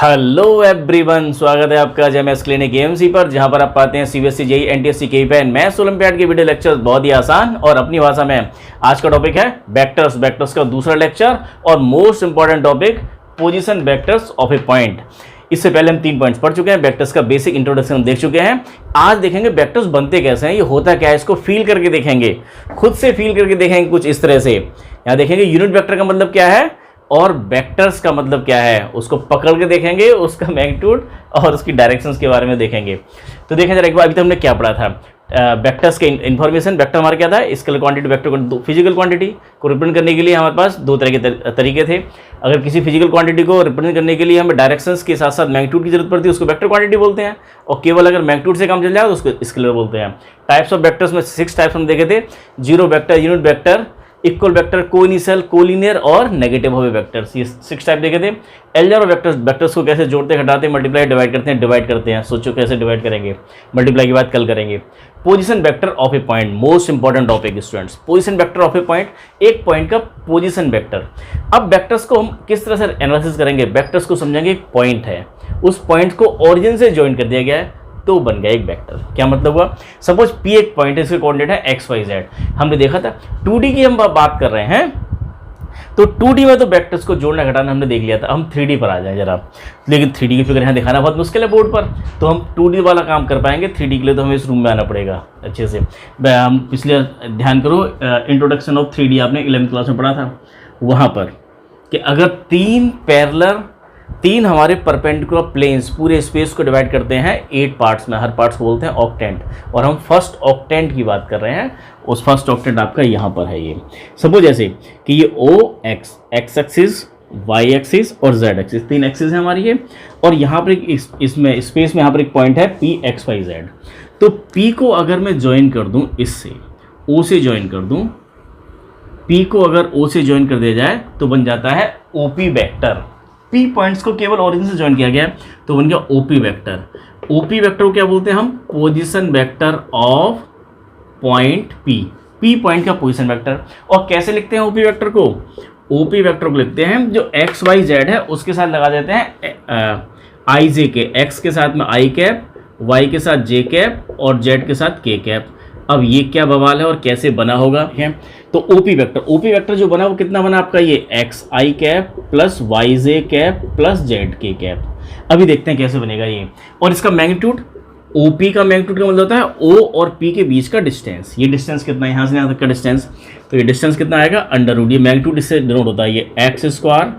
Hello everyone, स्वागत है आपका जेएमएस क्लिनिक एएमसी पर, जहां पर आप पाते हैं CBSE JEE NTSC KEP maths olympiad के वीडियो लेक्चर्स बहुत ही आसान और अपनी भाषा में। आज का टॉपिक है वेक्टर्स का दूसरा लेक्चर और most important topic position vectors of A point. इससे पहले हम 3 पॉइंट्स पढ़ चुके हैं, वेक्टर्स का बेसिक इंट्रोडक्शन हम देख चुके हैं। आज देखेंगे वेक्टर्स बनते कैसे हैं, ये होता क्या है, इसको फील करके देखेंगे, खुद से फील करके देखेंगे कुछ इस तरह से। यहाँ देखेंगे यूनिट वेक्टर का मतलब क्या है और वेक्टर्स का मतलब क्या है, उसको पकड़ के देखेंगे, उसका मैग्नीट्यूड और उसकी डायरेक्शंस के बारे में देखेंगे। तो देखें जरा एक बार, अभी तक हमने क्या पढ़ा था, वेक्टर्स के इन्फॉर्मेशन। वेक्टर हमारा क्या था, scalar quantity, vector physical quantity को रिप्रेजेंट करने के लिए हमारे पास 2 तरह के तरीके थे। अगर किसी फिजिकल क्वांटिटी को रिप्रेजेंट करने के लिए हमें डायरेक्शंस के साथ साथ मैग्नीट्यूड की जरूरत पड़ती है, उसको वेक्टर क्वांटिटी बोलते हैं। और केवल अगर मैग्नीट्यूड से काम चल जाए तो उसको स्केलर बोलते हैं। टाइप्स ऑफ वेक्टर्स में 6 टाइप्स हम देखे थे, zero vector, unit vector, equal vector, coinitial, collinear और नेगेटिव होवे वेक्टर्स, ये 6 टाइप देखे थे। अलजेब्रा वेक्टर्स को कैसे जोड़ते, घटाते, मल्टीप्लाई, डिवाइड करते हैं। सोचो कैसे डिवाइड करेंगे, मल्टीप्लाई की बात कल करेंगे। Position vector of A point, most important topic students. Position vector of A point, एक पॉइंट का पोजीशन वेक्टर। अब वेक्टर्स को हम किस तरह से एनालिसिस करेंगे, वेक्टर्स को समझेंगे। एक पॉइंट है, उस पॉइंट को ओरिजिन से ज्वाइन कर दिया गया है तो बन गया एक वेक्टर। क्या मतलब हुआ, सपोज P एक पॉइंट है, इसके कोऑर्डिनेट है XYZ। हमने देखा था 2D की हम बात कर रहे हैं, तो 2D में तो वेक्टर्स को जोड़ना घटाना हमने देख लिया था। हम 3D पर आ जाए जरा, लेकिन 3D की फिगर यहाँ दिखाना बहुत मुश्किल है बोर्ड पर, तो हम 2D वाला काम कर पाएंगे। 3D के लिए तो हमें इस रूम में आना पड़ेगा अच्छे से। हम पिछले ध्यान करो, इंट्रोडक्शन ऑफ 3D आपने 11th क्लास में पढ़ा था, वहाँ पर कि अगर 3 हमारे परपेंडिकुलर प्लेन्स पूरे स्पेस को डिवाइड करते हैं 8 पार्ट्स में, हर पार्ट्स को बोलते हैं ऑक्टेंट, और हम फर्स्ट ऑक्टेंट की बात कर रहे हैं। उस फर्स्ट ऑक्टेंट आपका यहाँ पर है। ये सपोज जैसे कि ये OX, X axis, Y axis और Z एक्सिस, 3 एक्सिस है हमारी ये, और यहाँ पर इसमें स्पेस में यहाँ पर एक पॉइंट है PXYZ। तो P को अगर मैं ज्वाइन कर दूँ इससे, O से ज्वाइन कर दूँ, P को अगर O से ज्वाइन कर दिया जाए तो बन जाता है OP वेक्टर। P पॉइंट्स को केवल ओरिजिन से ज्वाइन किया गया तो बन गया OP वेक्टर। OP वेक्टर को क्या बोलते हैं हम, position vector of point P point का पोजीशन वेक्टर। और कैसे लिखते हैं OP वेक्टर को, OP वेक्टर को लिखते हैं जो XYZ है उसके साथ लगा देते हैं IJ के, X के साथ में I कैप, Y के साथ J कैप और Z के साथ K कैप। अब ये क्या बवाल है और कैसे बना होगा, तो OP वेक्टर जो बना वो कितना बना आपका, ये XI cap plus YJ cap plus ZK cap. अभी देखते हैं कैसे बनेगा ये। और इसका मैग्नीट्यूड, OP का मैग्नीट्यूड का मतलब होता है O और P के बीच का डिस्टेंस। ये डिस्टेंस कितना है, यहाँ से यहाँ तक का डिस्टेंस, तो ये डिस्टेंस कितना आएगा, अंडर रूट, ये मैग्नीट्यूड इससे डिनोट होता है, ये X²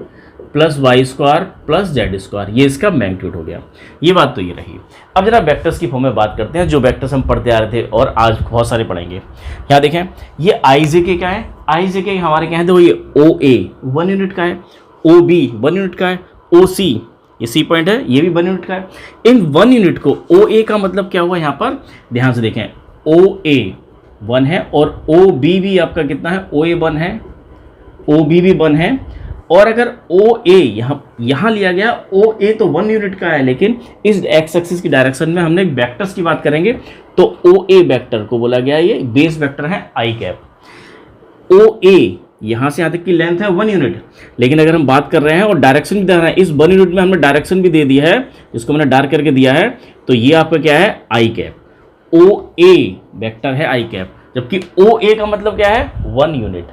plus Y² plus Z², ये इसका मैग्नीट्यूड हो गया। ये बात तो ये रही। अब जरा वेक्टर्स की फॉर्म में बात करते हैं, जो वेक्टर्स हम पढ़ते आ रहे थे और आज बहुत सारे पढ़ेंगे। यहाँ देखें, ये IJK क्या है, IJK हमारे क्या है, तो ये OA 1 यूनिट का है, OB 1 यूनिट का है, OC ये C पॉइंट है, ये भी 1 यूनिट का है। इन 1 यूनिट को, OA का मतलब क्या हुआ, यहाँ पर ध्यान से देखें, OA 1 है और OB भी आपका कितना है, OA 1 है, OB भी 1 है। और अगर OA यहाँ लिया गया, OA तो 1 यूनिट का है, लेकिन इस X एक्सिस की डायरेक्शन में हमने वेक्टर्स की बात करेंगे तो OA वेक्टर को बोला गया, ये बेस वेक्टर है I कैप। OA यहाँ से यहाँ तक की लेंथ है 1 यूनिट, लेकिन अगर हम बात कर रहे हैं और डायरेक्शन भी दे रहे हैं, इस 1 यूनिट में हमने डायरेक्शन भी दे दिया है, जिसको मैंने डार्क करके दिया है, तो ये आपका क्या है, I कैप। OA वेक्टर है I कैप, जबकि OA का मतलब क्या है, 1 यूनिट।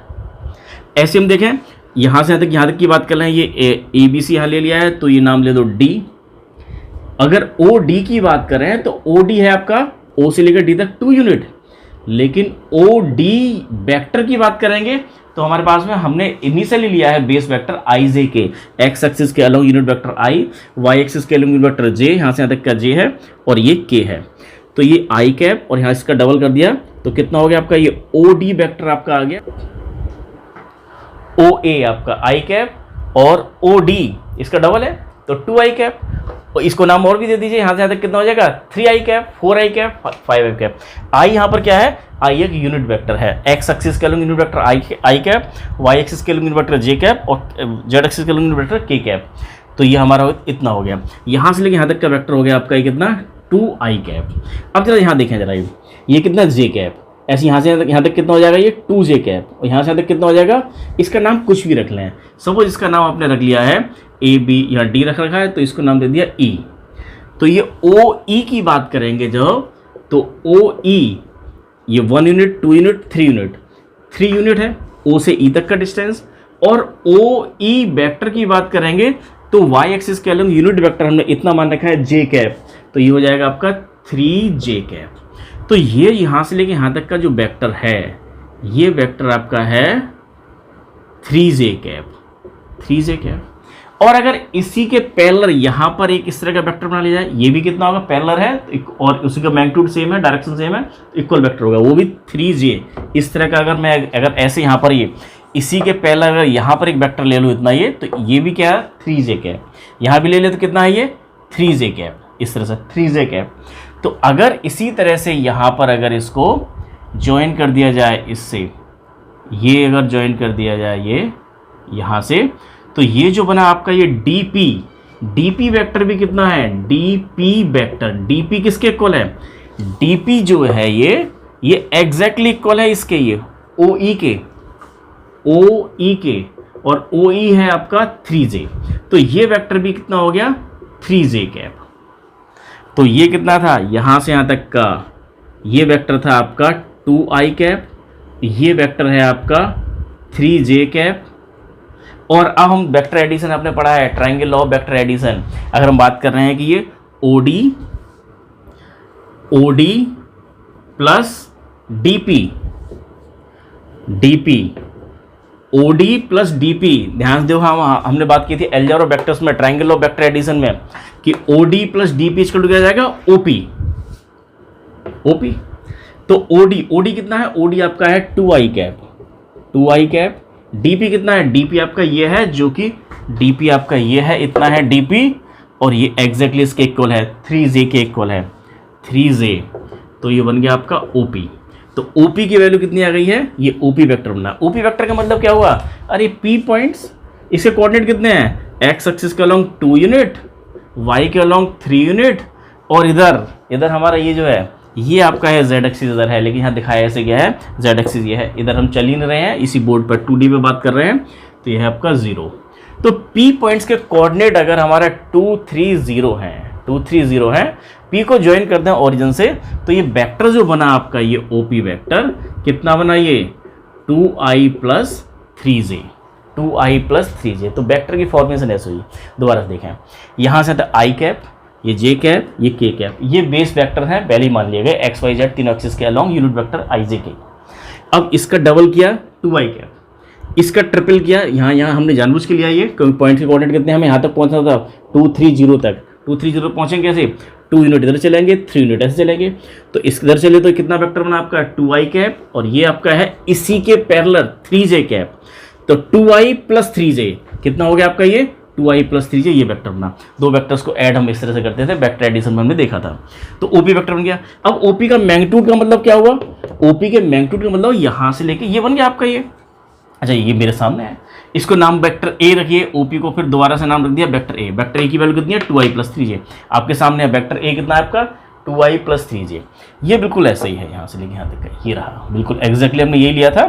ऐसे हम देखें, यहाँ से यहाँ तक की बात कर रहे हैं, ये ABC यहाँ ले लिया है, तो ये नाम ले दो D। अगर OD की बात कर रहे हैं तो OD है आपका O से लेकर D तक 2 यूनिट, लेकिन OD वेक्टर की बात करेंगे तो हमारे पास में हमने इनिशियली लिया है base vector IJK, X axis के along unit vector I, Y axis के अलॉन्ग यूनिट वेक्टर J, यहाँ से यहाँ तक का J है और ये K है, तो ये I कैप और यहाँ इसका डबल कर दिया तो कितना हो गया आपका, ये OD वेक्टर आपका आ गया। OA आपका I कैप और OD इसका डबल है तो 2I कैप, और इसको नाम और भी दे दीजिए, यहाँ से यहाँ तक कितना हो जाएगा, 3I cap, 4I cap, 5I cap. I यहाँ पर क्या है, I एक यूनिट वेक्टर है, X एक्सिस के along unit vector I cap, Y axis के along unit vector J cap और Z एक्सिस के along unit vector K cap. तो ये हमारा इतना हो गया, यहाँ से लेके यहाँ तक का वेक्टर हो गया आपका ये कितना, 2I कैप। अब जरा यहाँ देखें जरा, ये कितना J कैप, ऐसे यहाँ से यहाँ तक कितना हो जाएगा ये 2j कैप, और यहाँ से यहाँ तक कितना हो जाएगा, इसका नाम कुछ भी रख लें। सपोज इसका नाम आपने रख लिया है ए बी या डी रख रखा है, तो इसको नाम दे दिया ई। तो ये ओ ई की बात करेंगे जब, तो ओ ई ये 1 यूनिट 2 यूनिट 3 यूनिट, 3 यूनिट है ओ से ई तक का डिस्टेंस। और ओ ई वेक्टर की बात करेंगे तो वाई एक्सिस के अलग यूनिट वेक्टर हमने इतना मान रखा है जे कैप, तो ये हो जाएगा आपका 3j कैप। तो ये यहाँ से लेके यहाँ तक का जो वेक्टर है, ये वेक्टर आपका है 3j कैप, 3j कैप। और अगर इसी के पैरेलल यहाँ पर एक इस तरह का वेक्टर बना लिया जाए, ये भी कितना होगा, पैरेलल है और उसी का मैग्नीट्यूड सेम है, डायरेक्शन सेम है, इक्वल वेक्टर होगा, वो भी 3j। इस तरह का अगर मैं अगर ऐसे यहाँ पर ये इसी के पैरेलल अगर यहाँ पर एक वेक्टर ले लूँ इतना, ये तो ये भी क्या है 3j कैप, यहाँ भी ले ले तो कितना है ये 3j कैप, इस तरह से 3j कैप। तो अगर इसी तरह से यहाँ पर अगर इसको ज्वाइन कर दिया जाए इससे, ये अगर ज्वाइन कर दिया जाए ये यहाँ से, तो ये जो बना आपका ये dp वेक्टर भी कितना है, dp वेक्टर, dp किसके इक्वल है, dp जो है ये एग्जैक्टली इक्वल है इसके, ये oe के, और oe है आपका 3j। तो ये वेक्टर भी कितना हो गया 3j कैप। तो ये कितना था, यहाँ से यहाँ तक का ये वेक्टर था आपका 2i कैप, ये वेक्टर है आपका 3j कैप। और अब हम वेक्टर एडिशन आपने पढ़ा है, triangle law of vector addition. अगर हम बात कर रहे हैं कि ये OD plus DP, OD plus DP, ध्यान दो, हमने बात की थी अलजेब्रा ऑफ वेक्टर्स में, ट्रायंगल ऑफ वेक्टर एडिशन में, कि OD plus DP equal to क्या जाएगा OP। तो OD कितना है, OD आपका है 2i कैप, DP कितना है, DP आपका ये है, जो कि DP आपका ये है, इतना है DP, और ये एग्जैक्टली इसके इक्वल है 3j के इक्वल है 3j। तो ये बन गया आपका OP। तो OP की वैल्यू कितनी आ गई है, ये OP वेक्टर बना। OP वेक्टर का मतलब क्या हुआ, अरे P पॉइंट्स, इसके कोऑर्डिनेट कितने हैं, x एक्सिस के अलोंग 2 यूनिट, y के अलोंग 3 यूनिट, और इधर हमारा ये जो है ये आपका है z एक्सिस इधर है, लेकिन यहाँ दिखाया ऐसे क्या है, z एक्सिस ये है, इधर हम चल ही नहीं रहे हैं, इसी बोर्ड पर 2D पे बात कर रहे हैं, तो ये है आपका 0। तो P पॉइंट्स के कोऑर्डिनेट अगर हमारा 2 3 0 है, P को ज्वाइन करते हैं ओरिजिन से, तो ये वेक्टर जो बना आपका ये OP वेक्टर कितना बना, ये 2i प्लस 3j। तो वेक्टर की फॉर्मेशन ऐसे हुई। दोबारा देखें, यहाँ से था i कैप, ये j कैप, ये k कैप, ये बेस वेक्टर है, पहले ही मान लिए गए x y z तीनों एक्सिस के along unit vector i j k। अब इसका डबल किया 2i कैप, इसका ट्रिपल किया, यहाँ हमने जानबूझ के लिया ये, क्योंकि पॉइंट के कोऑर्डिनेट कितने, हमें यहाँ तक पहुँचना था 2 3 0 तक, 2 3 0 पहुँचेंगे कैसे, 2 यूनिट इधर चलेंगे, 3 यूनिट ऐसे चलेंगे, तो इस इधर चले तो कितना वेक्टर बना आपका 2i कैप, और ये आपका है इसी के पैरेलल 3j कैप। तो 2i प्लस 3j कितना हो गया आपका, ये 2i प्लस 3j, ये वेक्टर बना। दो वेक्टर्स को ऐड हम इस तरह से करते थे, वेक्टर एडिशन में हमने देखा था। तो OP वेक्टर बन गया। अब OP का मैग्नीट्यूड का मतलब क्या हुआ, OP के मैग्नीट्यूड का मतलब यहाँ से लेके ये बन गया आपका ये, अच्छा ये मेरे सामने है, इसको नाम वेक्टर A रखिए, OP को फिर दोबारा से नाम रख दिया वेक्टर A। वेक्टर A की वैल्यू कितनी है 2i प्लस 3j, आपके सामने है वेक्टर A कितना है आपका 2i प्लस 3j। ये बिल्कुल ऐसा ही है, यहाँ से लेके यहाँ तक ये रहा, बिल्कुल एग्जैक्टली हमने यही लिया था।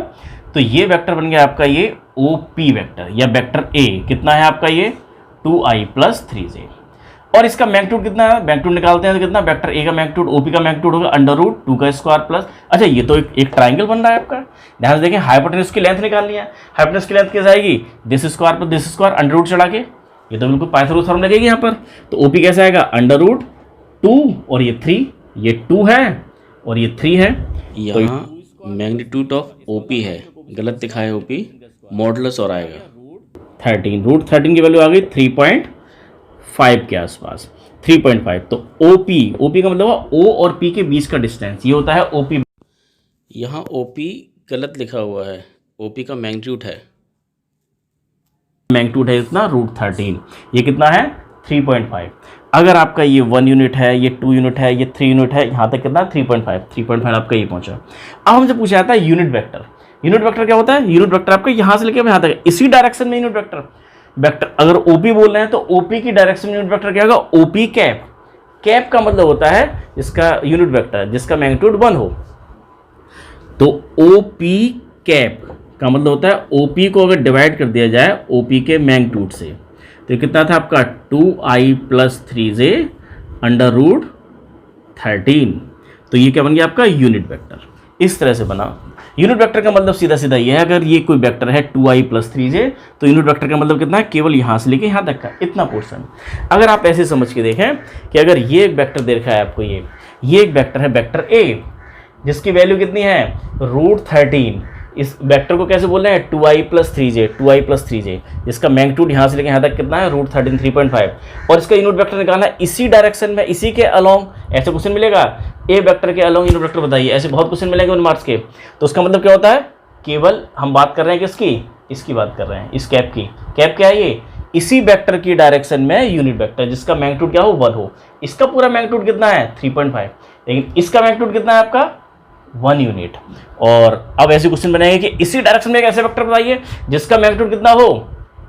तो ये वेक्टर बन गया आपका ये OP वेक्टर या वेक्टर A, कितना है आपका ये 2i प्लस 3j। और इसका मैग्नीट्यूड कितना है, मैग्नीट्यूड निकालते हैं तो कितना, वेक्टर A का मैग्नीट्यूड OP का मैग्नीट्यूड होगा √2 का स्क्वायर प्लस, अच्छा ये तो एक ट्राइंगल बन रहा है आपका, ध्यान से देखें, हाइपोटेन्यूज की लेंथ निकालनी है, हाइपोटेन्यूज की लेंथ कैसे आएगी, this square plus this square √2 चढ़ा के, ये तो बिल्कुल पाइथागोरस थ्योरम लगेगी यहाँ पर। तो OP कैसे आएगा √2, और ये 3, ये 2 है और ये 3 है, यहाँ मैग्नीट्यूड ऑफ OP है, गलत दिखा है OP, मॉडुलस और आएगा 13, √13 की वैल्यू आ गई 3.5 के आसपास, 3.5। तो OP का मतलब O और P के बीच का डिस्टेंस, ये होता है OP। यहाँ OP गलत लिखा हुआ है, OP का मैग्नीट्यूड है, मैग्नीट्यूड है इतना √13, ये कितना है 3.5। अगर आपका ये 1 यूनिट है, ये 2 यूनिट है, ये 3 यूनिट है, यहाँ तक कितना 3.5 आपका ये पहुँचा। अब हमसे पूछा जाता है यूनिट वेक्टर। यूनिट वेक्टर क्या होता है, यूनिट वेक्टर आपका यहाँ से लेके यहाँ तक इसी डायरेक्शन में यूनिट वेक्टर अगर OP बोल रहे हैं तो OP की डायरेक्शन में यूनिट वेक्टर क्या होगा OP कैप का मतलब होता है इसका यूनिट वेक्टर जिसका मैग्नीट्यूड 1 हो। तो ओ पी कैप का मतलब होता है OP को अगर डिवाइड कर दिया जाए OP के मैग्नीट्यूड से, तो कितना था आपका 2i + 3j √ 13। तो ये क्या बन गया आपका यूनिट वेक्टर। इस तरह से बना। यूनिट वेक्टर का मतलब सीधा सीधा ये है, अगर ये कोई वेक्टर है 2i + 3j, तो यूनिट वेक्टर का मतलब कितना है, केवल यहाँ से लेके यहाँ तक का इतना पोर्शन। अगर आप ऐसे समझ के देखें कि अगर ये एक वेक्टर दे रखा है आपको, ये एक वेक्टर है, वेक्टर A, जिसकी वैल्यू कितनी है √13। इस वेक्टर को कैसे बोल रहे हैं 2i + 3j, 2i + 3j, जिसका मैग्नीट्यूड यहाँ से लेके यहाँ तक कितना है √13 3.5, और इसका यूनिट वेक्टर निकालना है इसी डायरेक्शन में, इसी के अलोंग। ऐसे क्वेश्चन मिलेगा ए वेक्टर के अलोंग यूनिट वेक्टर बताइए, ऐसे बहुत क्वेश्चन मिलेंगे 1 मार्क्स के। तो उसका मतलब क्या होता है, केवल हम बात कर रहे हैं किसकी, इसकी बात कर रहे हैं, इस कैप की। कैप क्या है ये, इसी वेक्टर की डायरेक्शन में यूनिट वेक्टर जिसका मैग्नीट्यूड क्या हो 1 हो। इसका पूरा मैग्नीट्यूड कितना है 3.5, लेकिन इसका मैग्नीट्यूड कितना है आपका 1 यूनिट। और अब ऐसे क्वेश्चन बनाएंगे कि इसी डायरेक्शन में एक ऐसे वेक्टर बताइए जिसका मैग्नीट्यूड कितना हो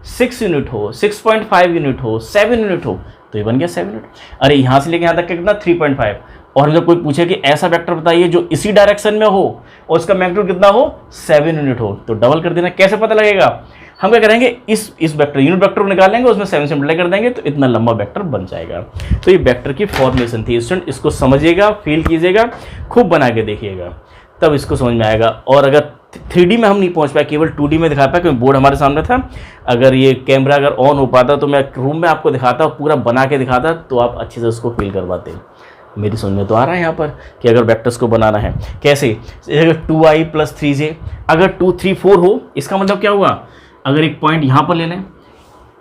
6 यूनिट हो, 6.5 यूनिट हो, 7 यूनिट हो, तो ये बन गया 7 यूनिट। अरे यहाँ से लेके यहाँ तक कितना 3.5। और जब कोई पूछे कि ऐसा वेक्टर बताइए जो इसी डायरेक्शन में हो और उसका मैग्नीट्यूड कितना हो 7 यूनिट हो, तो डबल कर देना। कैसे पता लगेगा, हम क्या करेंगे, इस वेक्टर यूनिट वेक्टर को निकाल लेंगे, उसमें 7 से मल्टीप्लाई कर देंगे, तो इतना लंबा वेक्टर बन जाएगा। तो ये वेक्टर की फॉर्मेशन थी स्टूडेंट, इसको समझिएगा, फील कीजिएगा, खूब बना के देखिएगा, तब इसको समझ में आएगा। और अगर 3D में हम नहीं पहुंच पाए, केवल 2D में दिखा पाया, क्योंकि बोर्ड हमारे सामने था। अगर ये कैमरा अगर ऑन हो पाता तो मैं रूम में आपको दिखाता, पूरा बना के दिखाता, तो आप अच्छे से उसको फील कर पाते। मेरी समझ में तो आ रहा है यहाँ पर कि अगर वेक्टर्स को बनाना है कैसे, अगर 2i + 3j, अगर 2 3 4 हो, इसका मतलब क्या हुआ, अगर एक पॉइंट यहाँ पर ले लें,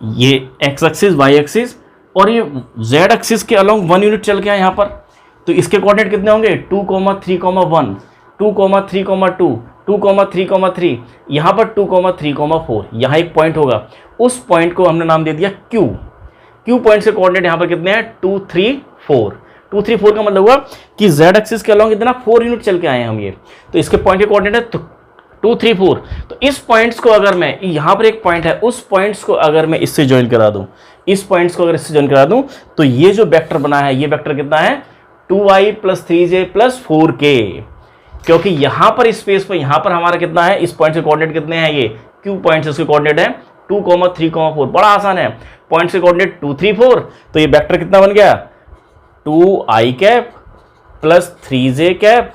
ये x एक्सिस y एक्सिस और ये z एक्सिस के अलोंग 1 यूनिट चल गया यहाँ पर, तो इसके कोऑर्डिनेट कितने होंगे 2, 3, 1, 2, 3, 2, 2, 3, 3, यहाँ पर 2, 3, 4, यहाँ एक पॉइंट होगा, उस पॉइंट को हमने नाम दे दिया Q। Q पॉइंट से कोऑर्डिनेट यहाँ पर कितने हैं 2, 3, 4। 2, 3, 4 का मतलब हुआ कि z एक्सिस के अलोंग इतना 4 यूनिट चल के आए हैं हम, ये तो इसके पॉइंट के कोऑर्डिनेट है 2, 3, 4। तो इस पॉइंट्स को अगर मैं, यहाँ पर एक पॉइंट है, उस पॉइंट्स को अगर मैं इससे ज्वाइन करा दूं, इस पॉइंट्स को अगर इससे ज्वाइन करा दूं, तो ये जो वेक्टर बना है, ये वेक्टर कितना है 2i + 3j + 4k। क्योंकि यहाँ पर स्पेस पर, यहाँ पर हमारा कितना है, इस पॉइंट से कोऑर्डिनेट कितने हैं, ये Q पॉइंट से उसके कोऑर्डिनेट है 2, 3, 4। बड़ा आसान है, पॉइंट से कोऑर्डिनेट 2, 3, 4, तो ये वेक्टर कितना बन गया 2i cap + 3j cap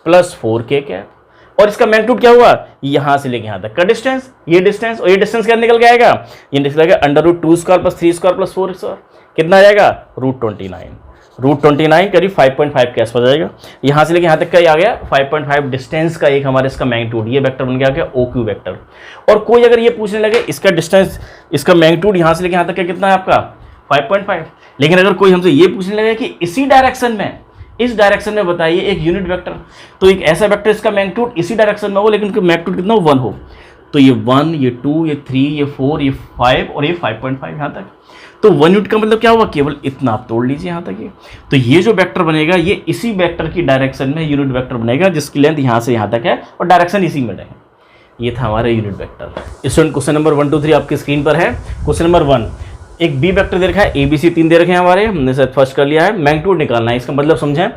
+ 4k cap. और इसका मैग्नीट्यूड क्या हुआ, यहाँ से लेके यहाँ तक का डिस्टेंस, ये डिस्टेंस, और ये डिस्टेंस क्या निकल के आएगा, ये निकल आएगा √2² + 3² + 4²। कितना आ जाएगा √29। √29 करीब 5.5 के आसपास जाएगा। यहाँ से लेके यहाँ तक का ही आ गया 5.5 डिस्टेंस का एक हमारे इसका मैग्नीट्यूड, ये वेक्टर बन गया OQ वेक्टर। और कोई अगर ये पूछने लगे इसका डिस्टेंस, इसका मैग्नीट्यूड यहाँ से लेके यहाँ तक का कितना है आपका 5.5, लेकिन अगर कोई हमसे ये पूछने लगे कि इसी डायरेक्शन में, इस डायरेक्शन में बताइए एक यूनिट वेक्टर, तो एक ऐसा वेक्टर इसका मैग्नीट्यूड इसी डायरेक्शन में हो, लेकिन उसका मैग्नीट्यूड कितना 1 हो, तो ये 1, ये 2, ये 3, ये 4, ये 5 और ये 5.5 यहाँ तक। तो 1 यूनिट का मतलब क्या हुआ, केवल इतना आप तोड़ लीजिए यहाँ तक ये। तो ये जो वेक्टर बनेगा, ये इसी वेक्टर की डायरेक्शन में यूनिट वेक्टर बनेगा, जिसकी लेंथ यहाँ से यहाँ तक है और डायरेक्शन इसी में रहेगा। ये था हमारा unit vector. Student question number 1, 2, 3 आपकी स्क्रीन पर है। क्वेश्चन नंबर 1, एक बी वेक्टर दे रखा है, ABC 3 दे रखे हैं हमारे, हमने शायद फर्स्ट कर लिया है। मैग्नीट्यूड निकालना है, इसका मतलब समझें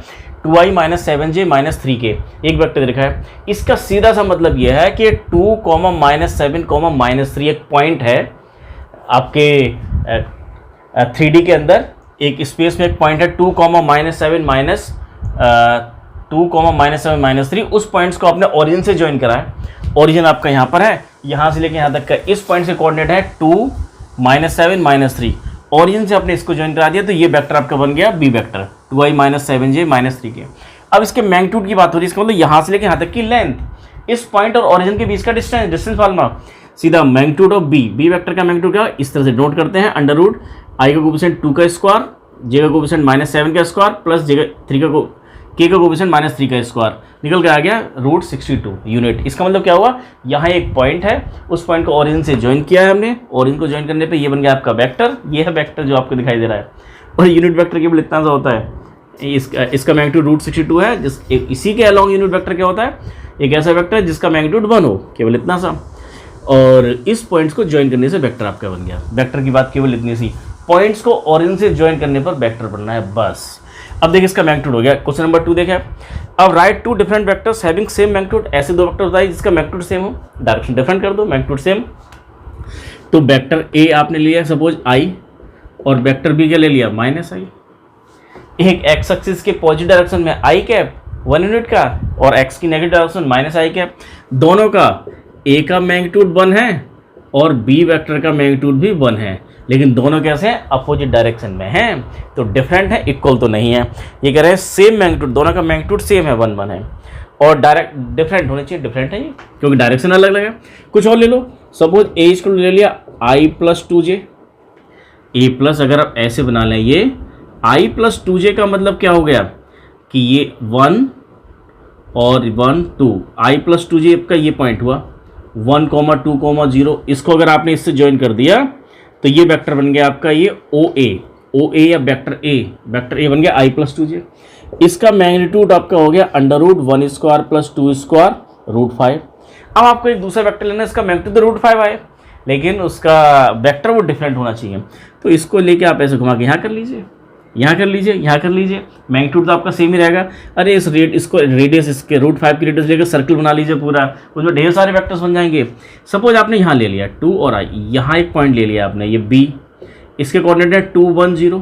2i - 7j - 3k, एक वेक्टर दे रखा है। इसका सीधा सा मतलब यह है कि 2, -7, -3 एक पॉइंट है आपके 3D के अंदर, एक स्पेस में एक पॉइंट है 2, -7 - 3, उस पॉइंट्स को आपने ओरिजिन से ज्वाइन करा है। ओरिजिन आपका यहाँ पर है, यहाँ से लेके यहाँ तक का इस पॉइंट से कोऑर्डिनेट है 2, -7 - 3, ओरिजिन से आपने इसको ज्वाइन करा दिया, तो ये वेक्टर आपका बन गया B vector 2i - 7j - 3k। अब इसके मैग्नीट्यूड की बात हो रही है, इसका मतलब यहाँ से लेके यहाँ तक की लेंथ, इस पॉइंट और ओरिजिन के बीच का डिस्टेंस फार्मूला, सीधा मैग्नीट्यूड ऑफ बी वेक्टर का मैग्नीट्यूड क्या, इस तरह से नोट करते हैं, √i का कोएफिशिएंट 2 का स्क्वायर, j का कोएफिशिएंट -7 का स्क्वायर प्लस k का कोएफिशिएंट -3 का स्क्वायर, निकल के आ गया √62 यूनिट। इसका मतलब क्या हुआ, यहाँ एक पॉइंट है, उस पॉइंट को ओरिजिन से ज्वाइन किया है हमने, ओरिजिन को ज्वाइन करने पे ये बन गया आपका वेक्टर, ये है वेक्टर जो आपको दिखाई दे रहा है। और यूनिट वेक्टर केवल इतना सा होता है, इसका मैग्नीट्यूड √62 है, इसी के अलोंग यूनिट वेक्टर क्या होता है, एक ऐसा वेक्टर जिसका मैग्नीट्यूड 1 हो, केवल इतना सा, और इस पॉइंट्स को ज्वाइन करने से वेक्टर आपका बन गया। वेक्टर की बात केवल इतनी सी, पॉइंट्स को ओरिजिन से ज्वाइन करने पर वेक्टर बनना है बस। अब देखिए इसका मैग्नीट्यूड हो गया। क्वेश्चन नंबर 2 देखिए, अब write two different vectors having same magnitude, ऐसे दो वेक्टर बताइए जिसका मैग्नीट्यूड सेम हो, डायरेक्शन डिफरेंट कर दो, मैग्नीट्यूड सेम। तो वेक्टर ए आपने लिया सपोज आई और वेक्टर बी क्या ले लिया माइनस आई। एक एक्स एक्सिस के पॉजिटिव डायरेक्शन में आई कैप 1 यूनिट का और एक्स की नेगेटिव डायरेक्शन माइनस आई कैप, दोनों का ए का मैग्नीट्यूड 1 है और बी वेक्टर का मैग्नीट्यूड भी 1 है, लेकिन दोनों कैसे हैं अपोजिट डायरेक्शन में हैं, तो डिफरेंट है, इक्वल तो नहीं है। ये कह रहे हैं सेम मैग्नीट्यूड, दोनों का मैग्नीट्यूड सेम है 1 1 है और डायरेक्ट डिफरेंट होने चाहिए, डिफरेंट है ये क्योंकि डायरेक्शन अलग अलग है। कुछ और ले लो, सपोज ए इसको ले लिया आई प्लस 2j, ए प्लस अगर आप ऐसे बना लें ये आई प्लस 2j का मतलब क्या हो गया कि ये 1 और 1 2 आई प्लस 2j का ये पॉइंट हुआ 1 2 0, इसको अगर आपने इससे ज्वाइन कर दिया तो ये वेक्टर बन गया आपका ये ओ ए या वेक्टर ए बन गया आई प्लस 2j। इसका मैग्नीट्यूड आपका हो गया √1² + 2² √5। अब आपको एक दूसरा वेक्टर लेना है, इसका मैग्नीट्यूड तो √5 आए लेकिन उसका वेक्टर वो डिफरेंट होना चाहिए, तो इसको लेके आप ऐसे घुमा के यहाँ कर लीजिए, यहाँ कर लीजिए, यहाँ कर लीजिए, मैग्नीट्यूड तो आपका सेम ही रहेगा। अरे इसको रेडियस इसके √5 की रेडियस लेकर सर्कल बना लीजिए पूरा, उसमें ढेर सारे वेक्टर्स बन जाएंगे। सपोज आपने यहाँ ले लिया 2 और आई, यहाँ एक पॉइंट ले लिया आपने ये बी, इसके कोऑर्डिनेट है 2 1 0,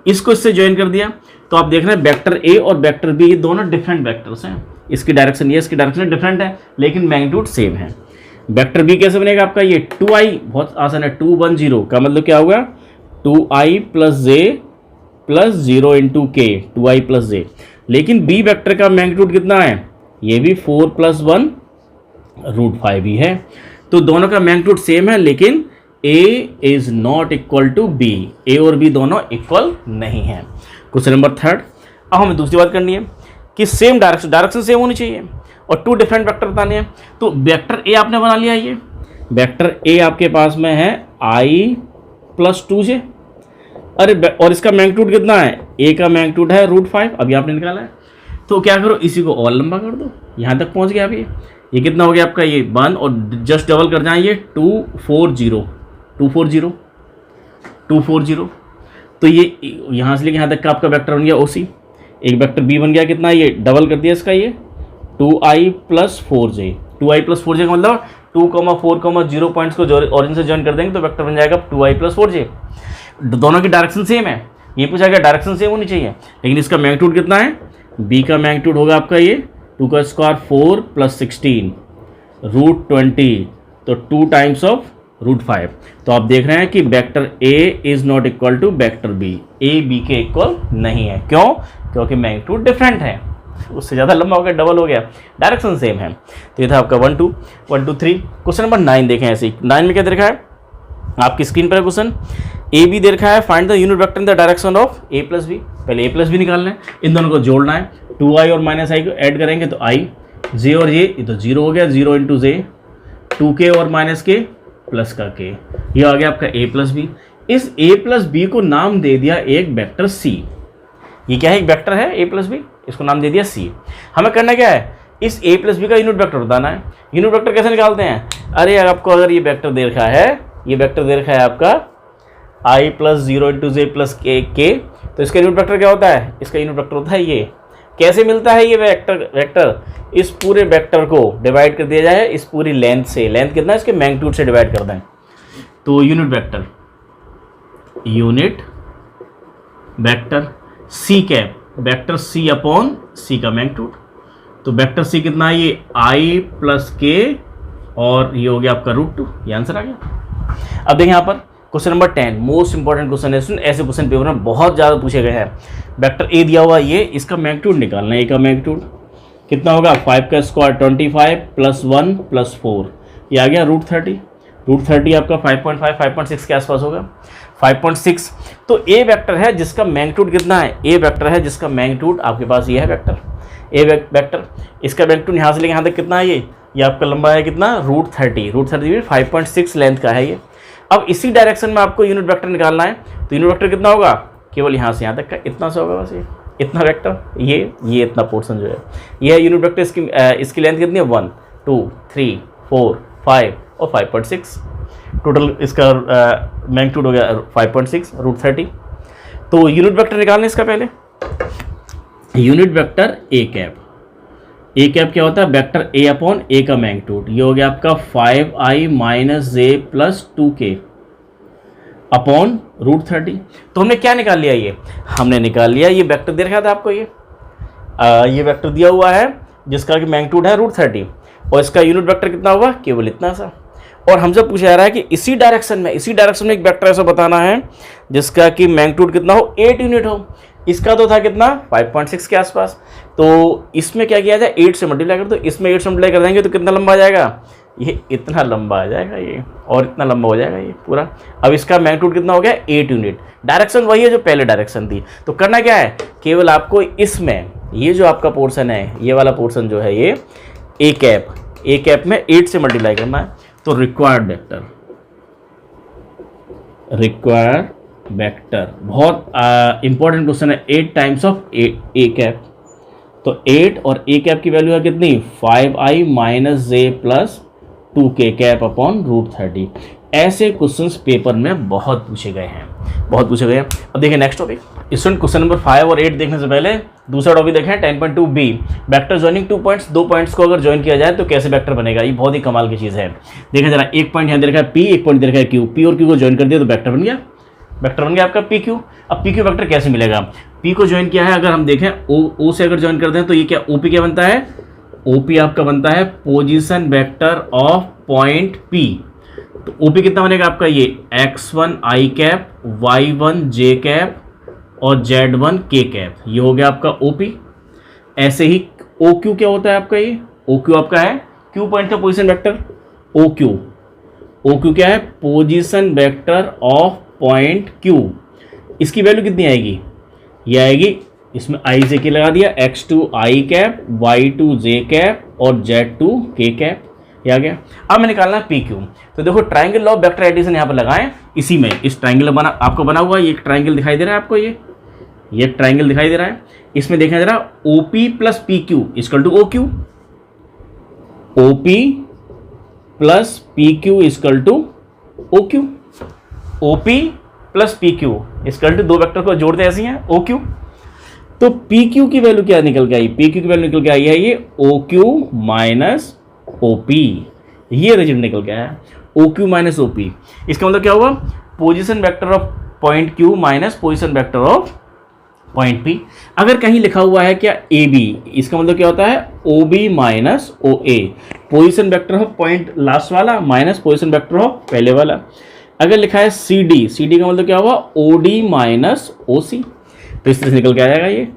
इसको इससे ज्वाइन कर दिया तो आप देख रहे हैं वेक्टर ए और वेक्टर बी ये दोनों डिफरेंट वेक्टर्स हैं, इसकी डायरेक्शन ये इसकी डायरेक्शन डिफरेंट है लेकिन मैग्नीट्यूड सेम है। वेक्टर बी कैसे बनेगा आपका ये 2i, बहुत आसान है, 2 1 0 का मतलब क्या होगा 2i + j + 0 × k, 2i + j। लेकिन बी वेक्टर का मैग्नीट्यूड कितना है, ये भी 4 + 1 √5 ही है, तो दोनों का मैग्नीट्यूड सेम है लेकिन a is not equal to b, a और b दोनों इक्वल नहीं है। Question number 3। अब हमें दूसरी बात करनी है कि सेम डायरेक्शन सेम होनी चाहिए और 2 डिफरेंट वेक्टर बताने हैं। तो वेक्टर ए आपने बना लिया, ये वेक्टर ए आपके पास में है i + 2j, अरे और इसका मैग्नीट्यूड कितना है, ए का मैग्नीट्यूड है √5, अभी आपने निकाला है, तो क्या करो इसी को और लंबा कर दो, यहाँ तक पहुँच गया। अभी ये कितना हो गया आपका ये 1 और जस्ट डबल कर जाए ये 240, तो ये यहाँ से लेके यहाँ तक का आपका वेक्टर बन गया OC। एक वेक्टर बी बन गया कितना, ये डबल कर दिया इसका ये 2i + 4j, 2i + 4j का मतलब 2 4 0 पॉइंट्स को ऑरिजिन से ज्वाइन कर देंगे तो वेक्टर बन जाएगा 2i + 4j। दोनों की डायरेक्शन सेम है, ये पूछा गया डायरेक्शन सेम होनी चाहिए, लेकिन इसका मैग्नीट्यूड कितना है, बी का मैग्नीट्यूड होगा आपका ये 2 का स्क्वायर 4 + 16 √20, तो 2 टाइम्स ऑफ √5। तो आप देख रहे हैं कि vector A is not equal to vector B, A B के इक्वल नहीं है, क्यों, क्योंकि मैग्नीट्यूड डिफरेंट है, उससे ज़्यादा लंबा हो गया, डबल हो गया, डायरेक्शन सेम है। तो ये था आपका 1 2 1 2 3। क्वेश्चन नंबर 9 देखें, ऐसे ही 9 में क्या दे रखा है आपकी स्क्रीन पर क्वेश्चन, ए बी दे रखा है, find the unit vector in the direction of a + b। पहले a + b निकालना है, इन दोनों को जोड़ना है, 2i और -i को ऐड करेंगे तो i, j और ये तो 0 हो गया, 0 × j, 2k और -k प्लस का k, ये आ गया आपका a + b। इस a + b को नाम दे दिया एक वेक्टर c, ये क्या है, एक वेक्टर है a + b, इसको नाम दे दिया c। हमें करना क्या है, इस a + b का यूनिट वेक्टर बताना है। यूनिट वेक्टर कैसे निकालते हैं, अरे आपको अगर ये वेक्टर दे रखा है, ये वेक्टर दे रखा है आपका i + 0 × j + k, तो इसका यूनिट वेक्टर क्या होता है, इसका यूनिट वेक्टर होता है ये। कैसे मिलता है ये वेक्टर, इस पूरे वेक्टर को डिवाइड कर दिया जाए इस पूरी लेंथ से, लेंथ कितना है इसके मैग्नीट्यूड से डिवाइड कर दें, तो unit vector c cap, vector c upon c का मैग्नीट्यूड, तो वेक्टर c कितना है ये i + k और ये हो गया आपका √2, ये आंसर आ गया। अब देखिए यहाँ पर question number 10, most important question है, ऐसे क्वेश्चन पेपर में बहुत ज़्यादा पूछे गए हैं। वेक्टर ए दिया हुआ ये, इसका मैग्नीट्यूड निकालना है, ए का मैग्नीट्यूड कितना होगा, 5 का स्क्वायर 25 + 1 + 4, ये आ गया √30, √30 आपका 5.5 5.6 के आसपास होगा, 5.6। तो ए वेक्टर है जिसका मैग्नीट्यूड कितना है, ए वेक्टर है जिसका मैग्नीट्यूड आपके पास ये है वेक्टर ए वेक्टर, इसका मैग्नीट्यूड यहाँ से लेकर यहाँ तक कितना है, ये आपका लंबा है कितना, √30 भी 5.6 लेंथ का है ये। अब इसी डायरेक्शन में आपको यूनिट वेक्टर निकालना है, तो यूनिट वेक्टर कितना होगा, केवल यहाँ से यहाँ तक का इतना सा होगा बस, ये इतना वेक्टर, ये इतना पोर्शन जो है ये है यूनिट वेक्टर। इसकी लेंथ कितनी है, 1 2 3 4 5 और 5.6, टोटल इसका मैग्नीट्यूड हो गया 5.6 √30। तो यूनिट वेक्टर निकालना इसका पहले, unit vector A cap. A cap क्या होता है? वेक्टर ए अपॉन ए का मैग्नीट्यूड। ये हो गया आपका 5i माइनस जे प्लस 2k अपॉन √30। तो हमने क्या निकाल लिया? ये हमने निकाल लिया, ये वेक्टर दे रखा था आपको, ये वेक्टर दिया हुआ है जिसका कि मैग्नीट्यूड है √30 और इसका यूनिट वेक्टर कितना होगा? केवल इतना सा। और हमसे पूछा जा रहा है कि इसी डायरेक्शन में एक वेक्टर ऐसा बताना है जिसका कि मैग्नीट्यूड कितना हो? 8 यूनिट हो। इसका तो था कितना? 5.6 के आसपास। तो इसमें क्या किया जाए? 8 से मल्टीप्लाई कर दो। इसमें 8 से मल्टीप्लाई कर देंगे तो कितना लंबा आ जाएगा? ये इतना लंबा आ जाएगा ये, और इतना लंबा हो जाएगा ये पूरा। अब इसका मैग्नीट्यूड कितना हो गया? 8 यूनिट। डायरेक्शन वही है जो पहले डायरेक्शन थी। तो करना क्या है? केवल आपको इसमें ये जो आपका पोर्शन है, ये वाला पोर्शन जो है, ये ए कैप में 8 से मल्टीप्लाई करना है। तो रिक्वायर्ड वेक्टर बहुत इंपॉर्टेंट क्वेश्चन है। 8 टाइम्स ऑफ ए कैप। तो 8 और ए कैप की वैल्यू है कितनी? 5i माइनस जे प्लस 2k कैप अपॉन √30। ऐसे क्वेश्चंस पेपर में बहुत पूछे गए हैं। अब देखिए next topic. Student question number 5 और 8 देखने से पहले दूसरा टॉपिक देखें 10.2b। Vector joining 2 points, 2 points को अगर ज्वाइन किया जाए तो कैसे वेक्टर बनेगा? ये बहुत ही कमाल की चीज़ है। देखें जरा, एक पॉइंट यहाँ दे रखा है p, एक पॉइंट दे रखा है q। p और q को ज्वाइन कर दिया तो वेक्टर बन गया। आपका पी क्यू। अब पी क्यू वेक्टर कैसे मिलेगा? पी को ज्वाइन किया है, अगर हम देखें ओ से अगर ज्वाइन करते हैं तो ये क्या ओपी क्या बनता है? ओपी आपका बनता है position vector of point P. तो ओपी कितना बनेगा आपका? ये x1 i cap, y1 j cap और z1 k कैप। ये हो गया आपका ओपी। ऐसे ही ओ क्यू क्या होता है आपका? ये ओ क्यू आपका है क्यू पॉइंट का पोजीशन वेक्टर। ओ क्यू क्या है? Position vector of point Q। इसकी वैल्यू कितनी आएगी? ये आएगी, इसमें i से k लगा दिया, x2 i cap, y2 j cap और z2 k कैप। ये आ गया। अब मैं निकालना है PQ। तो देखो triangle law of vector addition यहाँ पर लगाएं। इसी में इस ट्राइंगल आपको बना हुआ ये एक ट्राइंगल दिखाई दे रहा है आपको, ये एक ट्राइंगल दिखाई दे रहा है। इसमें देखा जरा OP plus PQ equal to OQ, OP plus PQ equal to OQ। OP plus PQ equal to दो वेक्टर को जोड़ते ऐसे हैं OQ। तो PQ की वैल्यू क्या निकल के आई? PQ की वैल्यू निकल के आई है ये OQ माइनस OP। ये रिजल्ट निकल के आया OQ माइनस OP। इसका मतलब क्या हुआ? Position vector of point Q minus position vector of point P। अगर कहीं लिखा हुआ है क्या AB, इसका मतलब क्या होता है? OB minus OA। Position vector of point last वाला माइनस पोजीशन वेक्टर ऑफ पहले वाला। अगर लिखा है CD का मतलब क्या हुआ? OD minus OC। तो इस तरह से निकल के आ जाएगा ये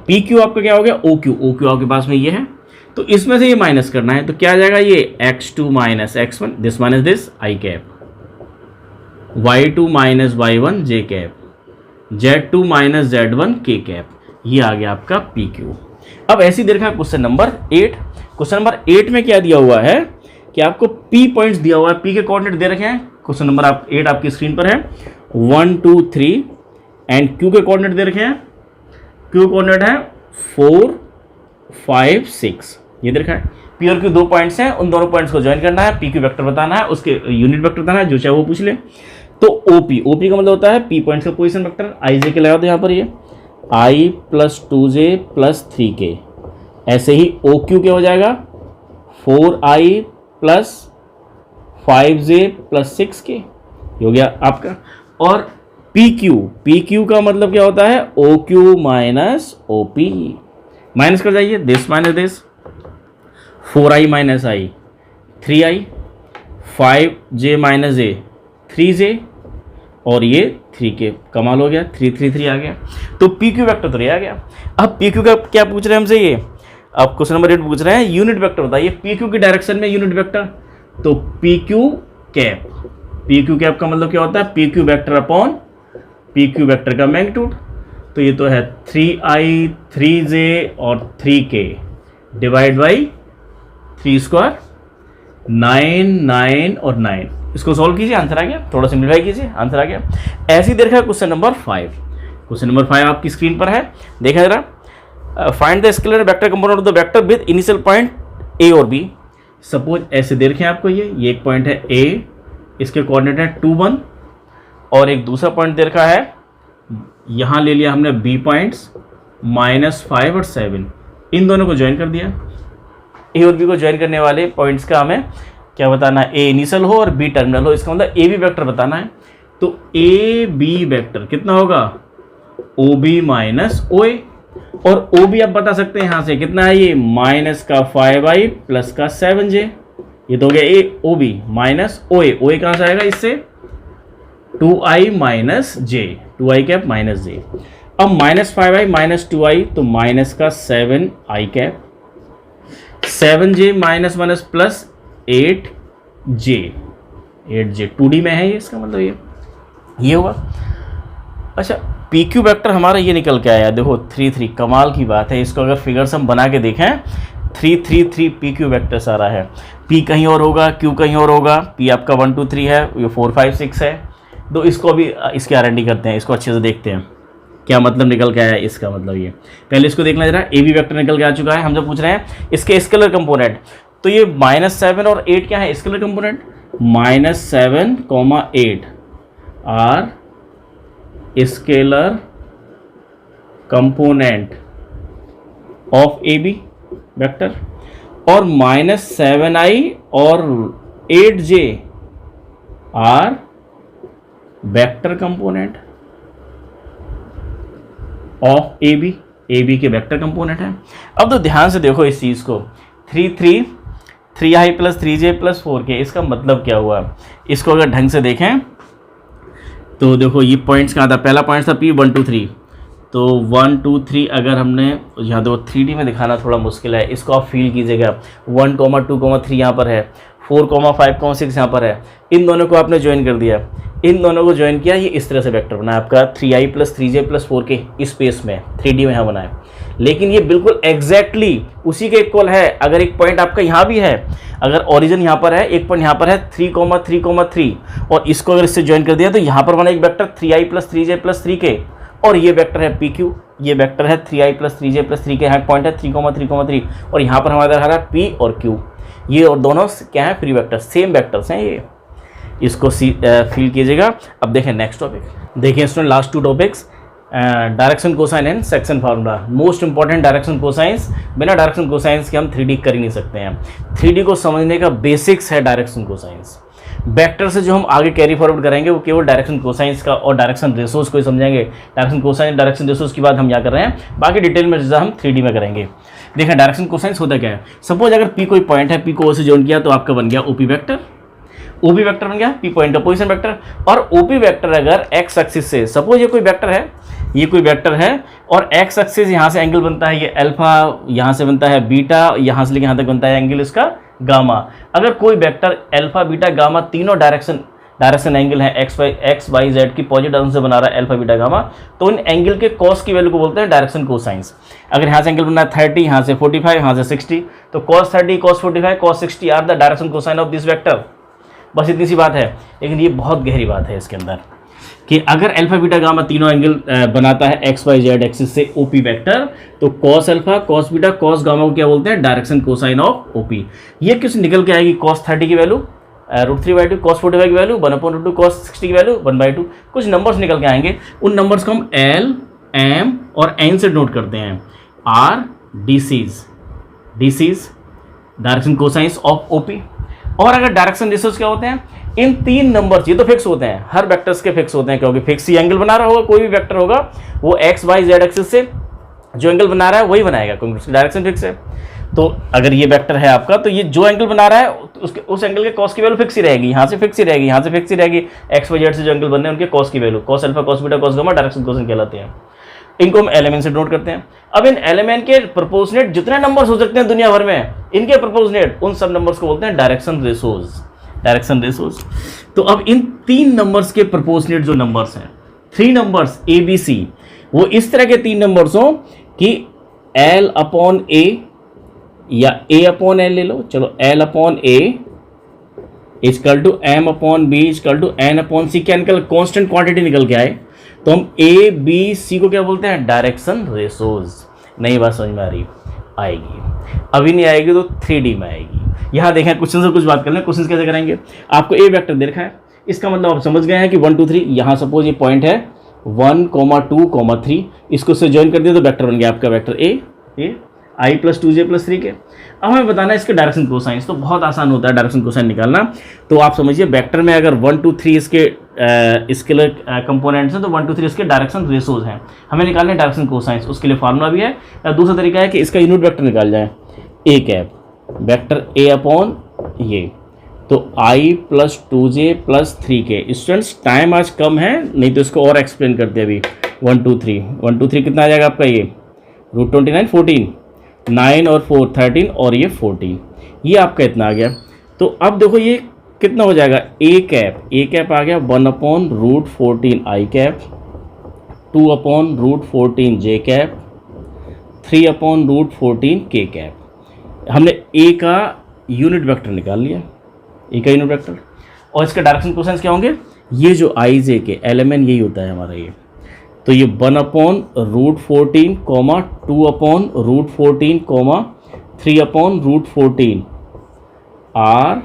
PQ आपका क्या हो गया? OQ आपके पास में ये है, तो इसमें से ये माइनस करना है। तो क्या आ जाएगा? ये x2 minus x1, this minus this i cap, y2 minus y1 j cap, z2 minus z1 k cap. ये आ गया आपका PQ। अब ऐसी देखा क्वेश्चन नंबर 8। क्वेश्चन नंबर 8 में क्या दिया हुआ है कि आपको P पॉइंट्स दिया हुआ है, P के कोऑर्डिनेट दे रखे हैं। क्वेश्चन नंबर 8 आपकी स्क्रीन पर है 1 2 3 एंड Q के कोऑर्डिनेट दे रखे हैं। Q कोऑर्डिनेट है 4 5 6। ये दे रखा है P और Q दो पॉइंट्स हैं, उन दोनों पॉइंट्स को ज्वाइन करना है, PQ वेक्टर बताना है, उसके यूनिट वेक्टर बताना है, जो चाहे वो पूछ ले। तो OP का मतलब होता है P पॉइंट्स का पोजीशन वेक्टर। I J के लगा दो यहाँ पर, ये I plus 2J plus 3K। ऐसे ही OQ क्या हो जाएगा? 4I plus 5J plus 6K हो गया आपका। और PQ का मतलब क्या होता है? OQ minus OP। माइनस कर जाइए, this minus this, 4I minus I 3I, 5J minus J 3J और ये 3K। कमाल हो गया, 3 आ गया। तो PQ वेक्टर तो ये आ गया। अब PQ का क्या पूछ रहे हैं हमसे? ये अब क्वेश्चन नंबर 8 पूछ रहे हैं यूनिट वेक्टर बताइए PQ की डायरेक्शन में यूनिट वेक्टर। तो PQ कैप का मतलब क्या होता है? PQ vector upon PQ vector का मैग्नीट्यूड। तो ये तो है 3I 3J और 3K डिवाइड बाई 3 स्क्वायर, 9 और 9। इसको सॉल्व कीजिए, आंसर आ गया। थोड़ा सिंप्लीफाई कीजिए, आंसर आ गया। ऐसे ही देखा क्वेश्चन नंबर 5। क्वेश्चन नंबर 5 आपकी स्क्रीन पर है, देखा जरा। Find the scalar vector component of the vector with initial point A और B। सपोज ऐसे दे रखे हैं आपको, ये एक पॉइंट है A, इसके कोऑर्डिनेट है 2 1, और एक दूसरा पॉइंट दे रखा है, यहाँ ले लिया हमने B पॉइंट्स -5 और 7, इन दोनों को ज्वाइन कर दिया। ए और बी को ज्वाइन करने वाले पॉइंट्स का हमें क्या बताना है, ए इनिशियल हो और बी टर्मिनल हो, इसका मतलब ए बी वेक्टर बताना है। तो ए बी वेक्टर कितना होगा, ओ बी माइनस ओ ए, और ओ बी आप बता सकते हैं यहाँ से कितना है, ये -5i प्लस का 7j, ये तो हो गया ए ओ बी माइनस ओ ए कहाँ से आएगा इससे, 2i माइनस जे, 2i कैप माइनस जे। अब -5i माइनस 2i तो माइनस का 7i cap, 7j minus minus plus 8j, 2D में है ये, इसका मतलब ये होगा। अच्छा पी क्यू वैक्टर हमारा ये निकल के आया, देखो 3 3, कमाल की बात है। इसको अगर फिगर्स हम बना के देखें 3 3 3 पी क्यू वैक्टर सारा है, पी कहीं और होगा, क्यू कहीं और होगा, पी आपका 1 2 3 है, ये 4 5 6 है। तो इसको अभी इसकी R&D करते हैं, इसको अच्छे से देखते हैं क्या मतलब निकल के आया है। इसका मतलब ये पहले इसको देखना जरा, ए बी वैक्टर निकल के आ चुका है, हम जब पूछ रहे हैं इसके स्केलर कंपोनेंट, तो ये -7 और 8 क्या है scalar component, -7, 8 are scalar component of A B vector, और -7i और 8j are vector component of A B के वेक्टर कंपोनेंट है। अब तो ध्यान से देखो इस चीज़ को, 3i plus 3j plus 4k, इसका मतलब क्या हुआ, इसको अगर ढंग से देखें तो देखो ये पॉइंट्स कहाँ था, पहला पॉइंट था P 1 2 3, तो 1 2 3 अगर हमने यहाँ देखो 3D में दिखाना थोड़ा मुश्किल है, इसको आप फील कीजिएगा, 1 2 3 यहाँ पर है, 4 5 6 यहाँ पर है, इन दोनों को आपने ज्वाइन कर दिया, इन दोनों को ज्वाइन किया, ये इस तरह से वेक्टर बना आपका 3i plus 3j plus 4k इस स्पेस में 3D में यहाँ बना है। लेकिन ये बिल्कुल एग्जैक्टली उसी के इक्वल है। अगर एक पॉइंट आपका यहाँ भी है, अगर ओरिजिन यहाँ पर है, एक पॉइंट यहाँ पर है 3 3 और इसको अगर इससे ज्वाइन कर दिया तो यहाँ पर बना एक vector 3i plus 3j plus 3k, और ये वेक्टर है पी क्यू, ये वेक्टर है 3i plus 3j plus 3k, यहाँ पॉइंट है 3 3 और यहाँ पर हमारा आ रहा है p और q, ये और दोनों क्या है फ्री वेक्टर, सेम वेक्टर्स हैं ये, इसको फील कीजिएगा। अब देखें नेक्स्ट टॉपिक, देखिए student last 2 topics, direction cosine and section formula, most important direction cosines, बिना डायरेक्शन कोसाइंस के हम 3D कर ही नहीं सकते हैं। 3D को समझने का बेसिक्स है डायरेक्शन कोसाइंस। वेक्टर से जो हम आगे कैरी फॉरवर्ड करेंगे वो केवल डायरेक्शन कोसाइंस का और डायरेक्शन रेशोज को ही समझेंगे। डायरेक्शन कोसाइन डायरेक्शन रेशोज की बात हम यहाँ कर रहे हैं, बाकी डिटेल में जैसा हम 3D में करेंगे। देखें डायरेक्शन कोसाइंस होता क्या है, सपोज अगर P कोई पॉइंट है, P को O से ज्वाइन किया तो आपका बन गया OP वेक्टर, OP वेक्टर बन गया P पॉइंट का पोजीशन वेक्टर। और OP वेक्टर अगर x एक्सिस से, सपोज ये कोई वेक्टर है, ये कोई वेक्टर है और x एक्सिस यहाँ से एंगल बनता है, ये अल्फा, यहाँ से बनता है बीटा, यहाँ से लेके यहाँ तक बनता है एंगल इसका गामा। अगर कोई वेक्टर अल्फा बीटा गामा तीनों डायरेक्शन एंगल है एक्स वाई जेड की पॉजिटिव डायरेक्शन से बना रहा है अल्फा बीटा गामा, तो इन एंगल के कॉस की वैल्यू को बोलते हैं डायरेक्शन कोसाइंस। अगर यहाँ से एंगल बना है 30, यहाँ से 45, यहाँ से 60, तो cos 30, cos 45, cos 60 are the direction cosine of this vector. बस इतनी सी बात है, लेकिन ये बहुत गहरी बात है इसके अंदर कि अगर अल्फा बीटा गामा तीनों एंगल बनाता है एक्स वाई जेड एक्सिस से ओपी वेक्टर, तो cos alpha cos beta cos gamma को क्या बोलते हैं, डायरेक्शन कोसाइन ऑफ ओपी। ये किस निकल के आएगी, cos 30 की वैल्यू √3/2, cos 45 की वैल्यू 1/2, cos 60 की वैल्यू 1/2। कुछ नंबर्स निकल के आएंगे, उन नंबर्स को हम L, M और N से नोट करते हैं। R DCs direction cosines of OP. और अगर डायरेक्शन रेशोज क्या होते हैं, इन 3 नंबर्स, ये तो फिक्स होते हैं, हर वेक्टर्स के फिक्स होते हैं, क्योंकि फिक्स ही एंगल बना रहा होगा, कोई भी वेक्टर होगा वो एक्स वाई जेड एक्सिस से जो एंगल बना रहा है वही बनाएगा, क्योंकि उसकी डायरेक्शन फिक्स है। तो अगर ये वेक्टर है आपका, तो ये जो एंगल बना रहा है उसके उस एंगल के कॉस की वैल्यू फिक्स ही रहेगी, यहाँ से फिक्स ही रहेगी, यहाँ से फिक्स ही रहेगी। एक्स वाई जेड से जो एंगल बन रहे हैं उनके कॉस की value, cos alpha cos beta cos gamma direction cosine कहलाते हैं। इनको हम एलिमेंट से नोट करते हैं। अब इन एलिमेंट के प्रोपोर्शनेट जितने नंबर्स हो सकते हैं दुनिया भर में, इनके प्रोपोर्शनेट उन सब नंबर्स को बोलते हैं डायरेक्शन रेशोज। तो अब इन 3 नंबर्स के प्रोपोर्शनेट जो नंबर्स हैं, 3 नंबर्स ए बी सी, वो इस तरह के 3 नंबर्स हो कि L/A या A/L ले लो, चलो L/A equal to M/B equal to N/C, क्या निकल कॉन्स्टेंट क्वांटिटी निकल के आए, तो हम ए बी सी को क्या बोलते हैं, डायरेक्शन रेशोज। नई बात समझ में आ रही आएगी, अभी नहीं आएगी तो 3D में आएगी। यहाँ देखें क्वेश्चन से कुछ बात कर लें, क्वेश्चन कैसे करेंगे। आपको ए वेक्टर देखा है, इसका मतलब आप समझ गए हैं कि 1 2 3, यहाँ सपोज ये पॉइंट है 1,2,3, इसको से ज्वाइन कर दिया तो वेक्टर बन गया आपका vector A I plus 2j plus 3 के। अब हमें बताना है इसके डायरेक्शन कोसाइंस, तो बहुत आसान होता है डायरेक्शन कोसाइन निकालना। तो आप समझिए वेक्टर में अगर 1 2 3 इसके स्केलर कंपोनेंट्स हैं तो 1 2 3 इसके डायरेक्शन रेशोज हैं, हमें निकालने हैं डायरेक्शन कोसाइंस। उसके लिए फार्मूला भी है। दूसरा तरीका है कि इसका यूनिट वेक्टर निकाल जाए, A cap vector A upon ये, तो आई प्लस 2j प्लस 3 के। स्टूडेंट्स टाइम आज कम है, नहीं तो इसको और एक्सप्लेन करते हैं अभी। 1 2 3 कितना आ जाएगा आपका, ये √29 14, 9 और 4 13 और ये 14, ये आपका इतना आ गया। तो अब देखो ये कितना हो जाएगा, ए कैप आ गया 1/√14 आई कैप, 2/√14 जे कैप, 3/√14 के कैप। हमने ए का यूनिट वेक्टर निकाल लिया, ए का यूनिट वेक्टर। और इसका डायरेक्शन कोसाइंस क्या होंगे, ये जो आई जे के एलिमेंट यही होता है हमारा ये, तो ये 1/√14, 2/√14, 3/√14 are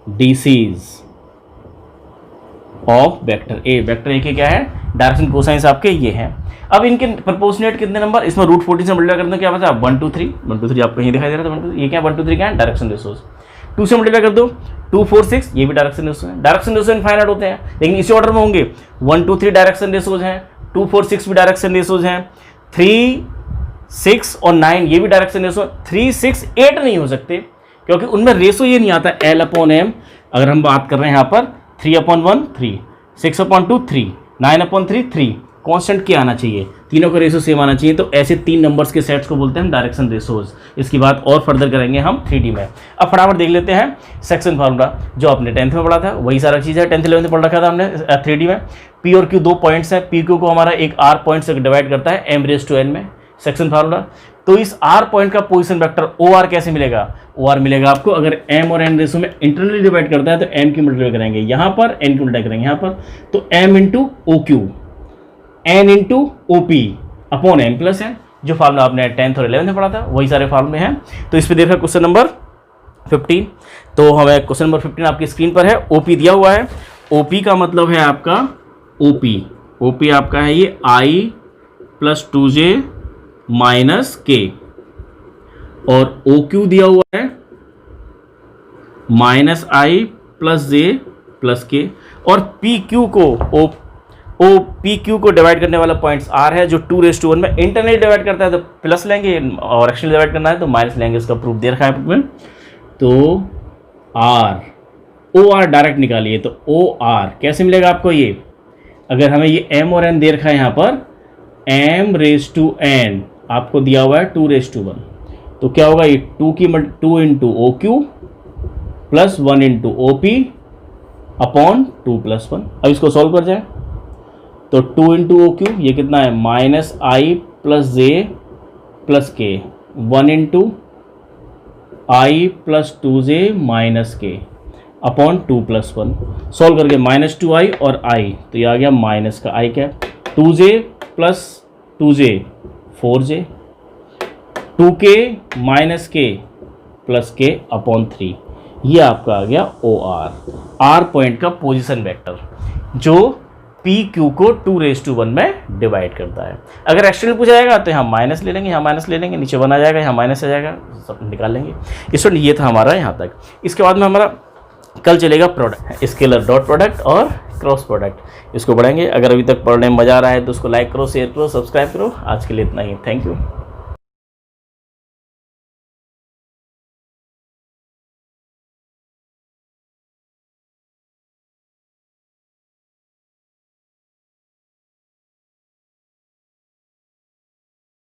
DCs of vector A. Vector A के क्या है डायरेक्शन कोसाइंस आपके ये हैं। अब इनके प्रोपोर्शनेट कितने नंबर, इसमें √14 से मल्टीप्लाई करते हैं, क्या बचा 1 2 3, 1 2 3 आपको यहीं दिखाई दे रहा था 1 2 3, ये क्या 1 2 3 क्या है डायरेक्शन रेशोज। 2 से मल्टीप्लाई कर दो 2 4 6, ये भी डायरेक्शन रेशो है। डायरेक्शन रेशो इनफाइनाइट होते हैं लेकिन इसी ऑर्डर में होंगे, 1 2 3 डायरेक्शन रेशोज हैं, 2 4 6 भी डायरेक्शन रेशोज हैं, 3 6 और 9 ये भी डायरेक्शन रेशो। 3 6 8 नहीं हो सकते क्योंकि उनमें रेशो ये नहीं आता L/M। अगर हम बात कर रहे हैं यहाँ पर 3/1 3, 6/2 3, 9/3 3, कांस्टेंट क्या आना चाहिए, तीनों का रेशो सेम आना चाहिए। तो ऐसे 3 नंबर्स के सेट्स को बोलते हैं हम डायरेक्शन रेशोज। इसकी बात और फर्दर करेंगे हम 3D में। अब फटाफट देख लेते हैं सेक्शन फार्मूला जो आपने 10th में पढ़ा था, वही सारा चीज़ है 10th 11th में पढ़ रखा था हमने 3D में। P और Q 2 पॉइंट्स हैं, PQ को हमारा एक R पॉइंट से डिवाइड करता है m⁻n में सेक्शन फार्मूला। तो इस R पॉइंट का पोजीशन वेक्टर OR कैसे मिलेगा, OR मिलेगा आपको अगर m और n रेशो में इंटरनली डिवाइड करता है तो m की मल्टीप्लाई करेंगे यहाँ पर, n की मल्टीप्लाई करेंगे यहाँ पर, तो m into OQ n into OP upon m plus n, जो फार्मूला आपने 10th और 11th में पढ़ा था वही सारे फार्मूले हैं। तो इस पर देखा क्वेश्चन नंबर 15। तो हमें क्वेश्चन नंबर 15 आपकी स्क्रीन पर है। OP दिया हुआ है, OP का मतलब है आपका OP आपका है ये I प्लस 2j माइनस के, और OQ दिया हुआ है -I प्लस जे प्लस के, और PQ को डिवाइड करने वाला पॉइंट्स R है जो 2:1 में इंटरनली डिवाइड करता है तो प्लस लेंगे और एक्सटर्नली डिवाइड करना है तो माइनस लेंगे। इसका प्रूफ दे रखा है में। तो OR डायरेक्ट निकालिए, तो OR कैसे मिलेगा आपको, ये अगर हमें ये m और n दे रखा है यहाँ पर m⁻n आपको दिया हुआ है 2:1, तो क्या होगा ये 2 into OQ plus 1 into OP upon 2 + 1। अब इसको सॉल्व कर जाए तो 2 इंटू OQ ये कितना है -I प्लस जे प्लस के, 1 into I plus 2j minus के अपॉन 2 + 1। सॉल्व करके -2I और I, तो ये आ गया माइनस का I cap, 2j plus 2j 4j, 2k minus के प्लस के अपॉन 3, ये आपका आ गया OR, R पॉइंट का पोजीशन वेक्टर जो PQ को 2:1 में डिवाइड करता है। अगर एक्सटर्नल पूछा जाएगा तो यहाँ माइनस ले लेंगे, यहाँ माइनस ले लेंगे, नीचे 1 आ जाएगा, यहाँ माइनस आ जाएगा, सब निकाल लेंगे। इस वक्त ये था हमारा यहाँ तक। इसके बाद में हमारा कल चलेगा प्रोडक्ट, स्केलर डॉट प्रोडक्ट और क्रॉस प्रोडक्ट, इसको पढ़ेंगे। अगर अभी तक पढ़ने में मज़ा आ रहा है तो उसको लाइक करो, शेयर करो, सब्सक्राइब करो। आज के लिए इतना ही, थैंक यू।